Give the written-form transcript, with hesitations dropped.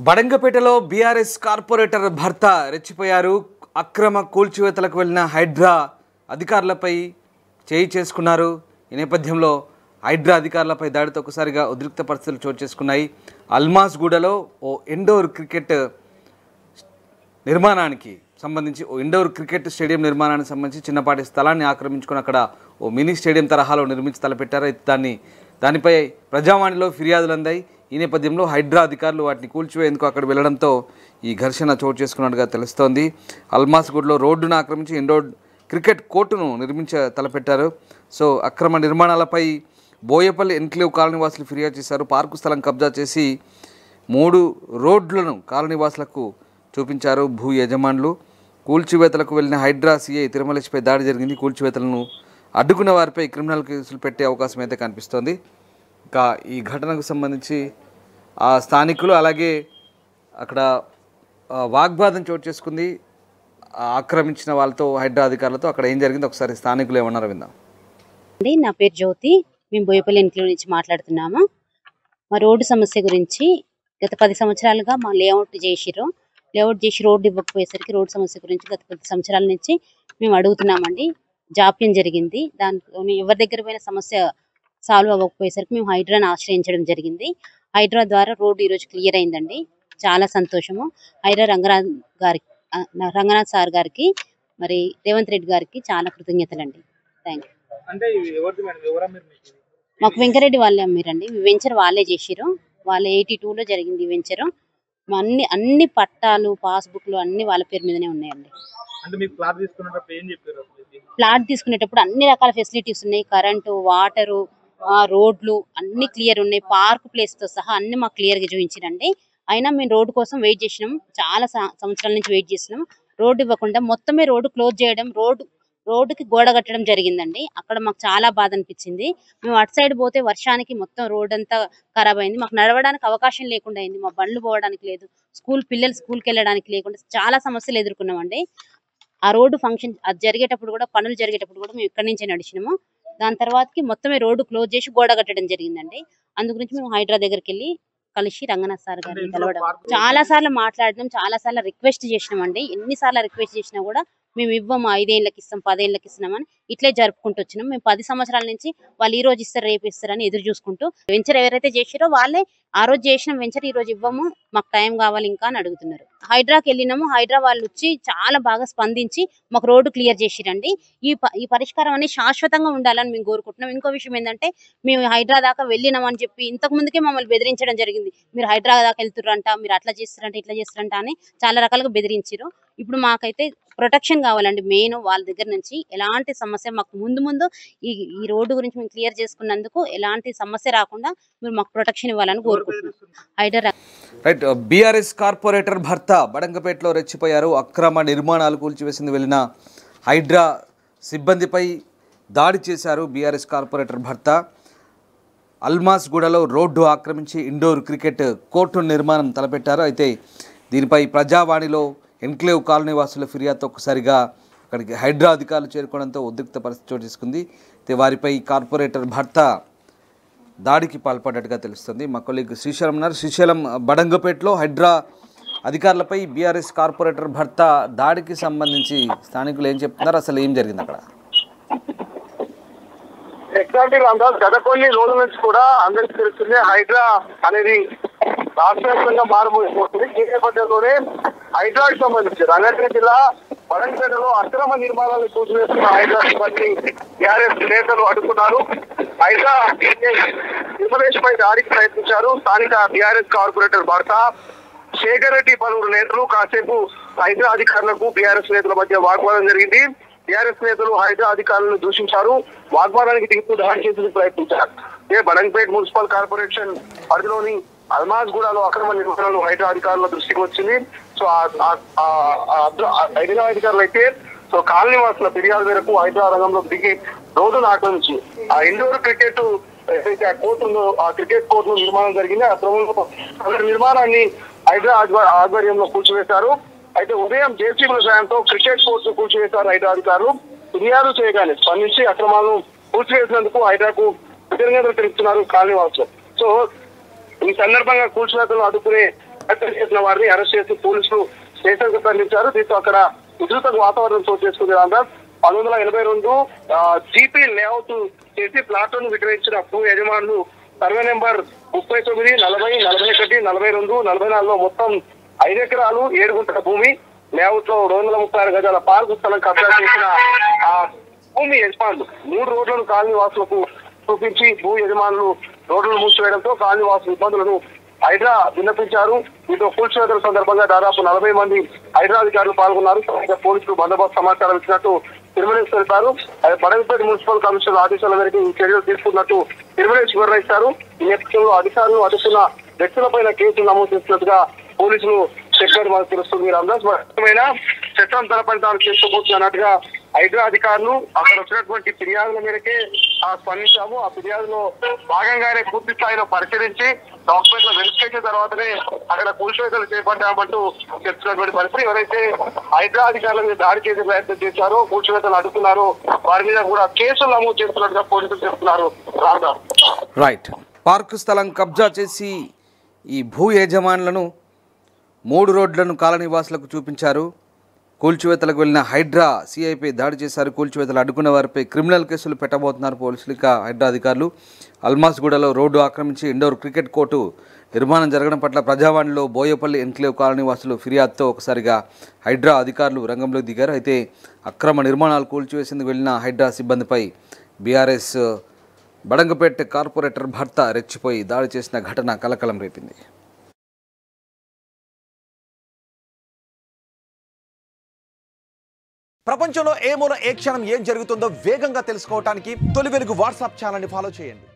బడంగపేటలో BRS corporator భర్త రెచ్చిపోయారు. అక్రమ కూల్చివేతలకు వెళ్లిన హైడ్రా అధికారులపై చేయి చేసుకున్నారు. ఈ నేపథ్యంలో హైడ్రా అధికారులపై దాడితో ఒకసారిగా ఉద్రిక్త పరిస్థితులు చోటు చేసుకున్నాయి. అల్మాస్గూడలో ఓ ఇండోర్ క్రికెట్ నిర్మాణానికి సంబంధించి ఇండోర్ క్రికెట్ స్టేడియం నిర్మాణానికి సంబంధించి చిన్నపాటి స్థలాన్ని ఆక్రమించుకుని అక్కడ ఓ మినీ స్టేడియం తరహాలో నిర్మించి తలపెట్టారు. దానిపై ప్రజావాణిలో ఫిర్యాదులు అందాయి. ఈ నేపథ్యంలో హైడ్రా అధికారులు వాటిని కూల్చివేందుకు అక్కడ వెళ్లడంతో ఈ ఘర్షణ చోటు చేసుకున్నట్టుగా తెలుస్తోంది. అల్మాస్గూడలో రోడ్డును ఆక్రమించి ఇండోర్ క్రికెట్ కోర్టును తలపెట్టారు. సో అక్రమ నిర్మాణాలపై బోయపల్లి ఎన్క్లేవ్ కాలనీవాసులు ఫిర్యాదు చేశారు. పార్కు స్థలం కబ్జా చేసి 3 రోడ్లను కాలనీవాసులకు చూపించారు భూ యజమానులు. కూల్చివేతలకు వెళ్లిన హైడ్రా సీఐ తిరుమలేష్పై దాడి జరిగింది. కూల్చివేతలను అడ్డుకున్న వారిపై క్రిమినల్ కేసులు పెట్టే అవకాశం అయితే కనిపిస్తోంది. ఇంకా ఈ ఘటనకు సంబంధించి ఆ స్థానికులు అలాగే అక్కడ వాగ్వాదం చోటు చేసుకుంది. ఆక్రమించిన వాళ్ళతో హైడ్రా అధికారులతో అక్కడ ఏం జరిగింది ఒకసారి స్థానికులు ఏమన్నారో విందాం. నా పేరు జ్యోతి. మేము బోయపల్లి ఎన్క్లేవ్ నుంచి మాట్లాడుతున్నాము. మా రోడ్డు సమస్య గురించి గత 10 సంవత్సరాలుగా మా లేఅవుట్ చేసి రోడ్డు ఇవ్వకపోయేసరికి రోడ్డు సమస్య గురించి గత 10 సంవత్సరాల నుంచి మేము అడుగుతున్నామండి. జాప్యం జరిగింది. దాంట్లో ఎవరి దగ్గర పోయిన సమస్య సాల్వ్ అవ్వకపోయేసరికి మేము హైడ్రాని ఆశ్రయించడం జరిగింది. హైడ్రా ద్వారా రోడ్డు ఈరోజు క్లియర్ అయిందండి. చాలా సంతోషము. హైడ్రా రంగనాథ్ సార్ గారికి మరి రేవంత్ రెడ్డి గారికి చాలా కృతజ్ఞతలండి. Thank you. మాకు వెంకరెడ్డి వాళ్ళే అమ్మిరండి. వెంచర్ వాళ్ళే చేసిరు. వాళ్ళ 82లో జరిగింది ఈ వెంచరు. అన్ని పట్టాలు పాస్బుక్లు అన్ని వాళ్ళ పేరు మీదనే ఉన్నాయండి. ప్లాట్ తీసుకునేటప్పుడు అన్ని రకాల ఫెసిలిటీస్ ఉన్నాయి. కరెంటు, వాటరు, రోడ్లు అన్ని క్లియర్ ఉన్నాయి. పార్క్ ప్లేస్ తో సహా అన్ని మాకు క్లియర్ గా చూపించిరండి. అయినా మేము రోడ్డు కోసం వెయిట్ చేసినాం. చాలా సంవత్సరాల నుంచి వెయిట్ చేసినాం. రోడ్డు ఇవ్వకుండా మొత్తమే రోడ్డు క్లోజ్ చేయడం, రోడ్డుకి గోడ కట్టడం జరిగిందండి. అక్కడ మాకు చాలా బాధ అనిపించింది. మేము అటు సైడ్ పోతే వర్షానికి మొత్తం రోడ్ అంతా ఖరాబ్ అయింది. మాకు నడవడానికి అవకాశం లేకుండా అయింది. మా బండ్లు పోవడానికి లేదు. పిల్లలు స్కూల్కి వెళ్ళడానికి లేకుండా చాలా సమస్యలు ఎదుర్కొన్నామండి. ఆ రోడ్డు ఫంక్షన్ అది జరిగేటప్పుడు కూడా, పనులు జరిగేటప్పుడు కూడా మేము ఇక్కడి నుంచే నడిచినాము. దాని తర్వాతకి మొత్తమే రోడ్డు క్లోజ్ చేసి గోడ కట్టడం జరిగిందండి. అందు గురించి మేము హైడ్రా దగ్గరికి వెళ్ళి కలిసి రంగనాథ్ సార్ గారిని కలవడం, చాలా సార్లు మాట్లాడడం, చాలా సార్లు రిక్వెస్ట్ చేసినామండి. ఎన్నిసార్లు రిక్వెస్ట్ చేసినా కూడా మేము ఇవ్వము, 5 ఏళ్ళకి ఇస్తాం, 10 ఏళ్ళకి ఇస్తున్నామని ఇట్లే జరుపుకుంటూ వచ్చినాం. మేము 10 సంవత్సరాల నుంచి వాళ్ళు ఈ రోజు ఇస్తారు రేపు ఇస్తారని ఎదురు చూసుకుంటూ వెంచర్ ఎవరైతే చేసిరో వాళ్ళే ఆ రోజు చేసిన వెంచర్ ఈ రోజు ఇవ్వము, మాకు టైం కావాలి ఇంకా అని అడుగుతున్నారు. హైడ్రాకి వెళ్ళినాము. హైడ్రా వాళ్ళు వచ్చి చాలా బాగా స్పందించి మాకు రోడ్డు క్లియర్ చేసిరండి. ఈ పరిష్కారం అనేది శాశ్వతంగా ఉండాలని మేము కోరుకుంటున్నాం. ఇంకో విషయం ఏంటంటే, మేము హైడ్రా దాకా వెళ్ళినామని చెప్పి ఇంతకు ముందుకే మమ్మల్ని బెదిరించడం జరిగింది. మీరు హైడ్రా దాకా వెళ్తుర్రంట, మీరు అట్లా చేస్తారంట, ఇట్లా చేస్తారంట అని చాలా రకాలుగా బెదిరించారు. ఇప్పుడు మాకైతే ప్రొటెక్షన్ కావాలండి. మెయిన్ వాళ్ళ దగ్గర నుంచి ఎలాంటి సమస్య మాకు ముందు ఈ రోడ్డు గురించి మేము క్లియర్ చేసుకున్నందుకు ఎలాంటి సమస్య రాకుండా మీరు మాకు ప్రొటెక్షన్ ఇవ్వాలని కోరుకుంటున్నాం. హైడ్రా రైట్. బీఆర్ఎస్ కార్పొరేటర్ భర్త బడంగపేటలో రెచ్చిపోయారు. అక్రమ నిర్మాణాలు కూల్చివేసింది వెళ్లిన హైడ్రా సిబ్బందిపై దాడి చేశారు బీఆర్ఎస్ కార్పొరేటర్ భర్త. అల్మాస్గూడలో రోడ్డు ఆక్రమించి ఇండోర్ క్రికెట్ కోర్టు నిర్మాణం తలపెట్టారు. అయితే దీనిపై ప్రజావాణిలో ఎన్క్లేవ్ కాలనీవాసుల ఫిర్యాదుతో ఒక్కసారిగా అక్కడికి హైడ్రా అధికారులు చేరుకోవడంతో ఉద్రిక్త పరిస్థితి చోటు చేసుకుంది. అయితే వారిపై కార్పొరేటర్ భర్త దాడికి పాల్పడ్డట్టుగా తెలుస్తుంది. మా కొలీగ్ శ్రీశైలం ఉన్నారు. శ్రీశైలం, బడంగపేటలో హైడ్రా అధికారులపై బీఆర్ఎస్ కార్పొరేటర్ భర్త దాడికి సంబంధించి స్థానికులు ఏం చెప్తున్నారు, అసలు ఏం జరిగింది అక్కడ? ఎగ్జాక్ట్లీ రామదాస్, గత కొన్ని రోజుల నుంచి కూడా అందరికీ తెలుస్తుంది హైడ్రా అనేది రాష్ట్రవ్యాప్తంగా మారుమోగిపోతుంది. ఈ నేపథ్యంలోనే హైడ్రాకి సంబంధించి రంగారెడ్డి జిల్లా బడంగపేటలో అక్రమ నిర్మాణాలను కూల్చివేస్తున్న హైడ్రా సిబ్బంది టీఆర్ఎస్ నేతలు అడ్డుకున్నారు. హైడ్రా తిరుమలేష్ పై దాడికి ప్రయత్నించారు. స్థానిక టీఆర్ఎస్ కార్పొరేటర్ భర్త శేఖర్ రెడ్డి పలువురు నేతలు కాసేపు హైడ్రా అధికారులకు టీఆర్ఎస్ నేతల మధ్య వాగ్వాదం జరిగింది. టీఆర్ఎస్ నేతలు హైడ్రా అధికారులను దూషించారు. వాగ్వాదానికి దిగుతూ దాడి చేసేందుకు ప్రయత్నించారు. బడంగపేట్ మున్సిపల్ కార్పొరేషన్ పరిధిలోని అల్మాస్గూడలో అక్రమ నిర్మాణాలు హైడ్రా అధికారుల దృష్టికి వచ్చింది. సో హైడ్రా అధికారులు అయితే కాలనీవాసుల ఫిర్యాదు మేరకు హైడ్రా రంగంలోకి దిగి రోడ్డును ఆక్రమించి ఆ ఇండోర్ క్రికెట్ ఏదైతే ఆ కోర్టు ఉందో ఆ క్రికెట్ కోర్టు నిర్మాణం జరిగింది. ఆ క్రమంలో నిర్మాణాన్ని హైడ్రా ఆధ్వర్యంలో కూల్చివేశారు. అయితే ఉదయం జేసీబీల సాయంతో క్రికెట్ కోర్టు కూల్చివేశారు హైడ్రా అధికారులు. ఫిర్యాదు చేయగానే స్పందించి అక్రమాలను కూల్చివేసినందుకు హైడ్రాకు కృతజ్ఞతలు తెలుపుతున్నారు కాలనీవాసులు. సో ఈ సందర్భంగా కూల్చివేతలను అడ్డుకునే హత్య చేసిన వారిని అరెస్ట్ చేసి పోలీసులు స్టేషన్ కు తరలించారు. దీంతో అక్కడ ఉధృత వాతావరణం చోటు చేసుకుంది. రామదాస్ 1982 జీపీ లేఅవుట్ చేసి ప్లాట్లను విక్రయించిన భూ యజమానులు సర్వే నెంబర్ 39, 40, 41, 42, 44లో మొత్తం 5 ఎకరాలు 7 గుంటల భూమి లేఅవుట్ లో 236 గజాల పార్కు స్థలం కబ్జా చేసిన ఆ భూమి యజమానులు 3 రోడ్లను కాలనీ వాసులకు చూపించి భూ యజమానులు రోడ్లను మూసివేయడంతో కాలనీ వాసుల ఇబ్బందులను హైడ్రా విన్నపించారు. దీంతో కూల్చివేతల సందర్భంగా దాదాపు 40 మంది హైడ్రా అధికారులు పాల్గొన్నారు. పోలీసులు బందోబస్తు సమాచారం ఇచ్చినట్టు తిరుమలేష్ తెలిపారు. బడంగపేట మున్సిపల్ కమిషనర్ ఆదేశాల మేరకు ఈ చర్యలు తీసుకున్నట్టు తిరుమలేష్ వివరించారు. ఈ నేపథ్యంలో అధికారులు అడుగుతున్న వ్యక్తులపైన కేసులు నమోదు చేసినట్టుగా పోలీసులు చెప్పారు. మనకు తెలుస్తుంది. రామదాస్ చట్టం తరపని తాను చేసుకోబోతున్నట్టుగా హైడ్రా అధికారులు అక్కడ వచ్చినటువంటి ఫిర్యాదుల మేరకే స్పందించాము. ఆ ఫిర్యాదులో భాగంగానే పూర్తి స్థాయిలో పరిశీలించి డాక్యుమెంట్ల వెరిఫికేషన్ తర్వాతనే అక్కడ కూల్చివేతలు చేపట్టామంటూ చెప్తున్నటువంటి పరిస్థితి. ఎవరైతే హైడ్రా అధికారుల మీద దాడి చేసే ప్రయత్నం చేశారో, కూల్చివేతలు అడ్డుకున్నారో వారి మీద కూడా కేసులు నమోదు చేస్తున్నట్టుగా పోలీసులు చెప్తున్నారు. రామదాస్ రైట్. పార్కు స్థలం కబ్జా చేసి ఈ భూ యజమానులను 3 రోడ్లను కాలనీవాసులకు చూపించారు. కూల్చివేతలకు వెళ్లిన హైడ్రా సిఐపై దాడి చేశారు. కూల్చివేతలు అడ్డుకున్న వారిపై క్రిమినల్ కేసులు పెట్టబోతున్నారు పోలీసులు. ఇక హైడ్రా అధికారులు అల్మాస్గూడలో రోడ్డు ఆక్రమించి ఇండోర్ క్రికెట్ కోర్టు నిర్మాణం జరగడం పట్ల ప్రజావాణిలో బోయపల్లి ఎన్క్లేవ్ కాలనీవాసులు ఫిర్యాదుతో ఒకసారిగా హైడ్రా అధికారులు రంగంలోకి దిగారు. అయితే అక్రమ నిర్మాణాలు కూల్చివేసేందుకు వెళ్లిన హైడ్రా సిబ్బందిపై బీఆర్ఎస్ బడంగపేట కార్పొరేటర్ భర్త రెచ్చిపోయి దాడి చేసిన ఘటన కలకలం రేపింది. ప్రపంచంలో ఏ మూల ఏ క్షణం ఏం జరుగుతుందో వేగంగా తెలుసుకోవడానికి తొలి వెలుగు వాట్సాప్ ఛానల్ని ఫాలో చేయండి.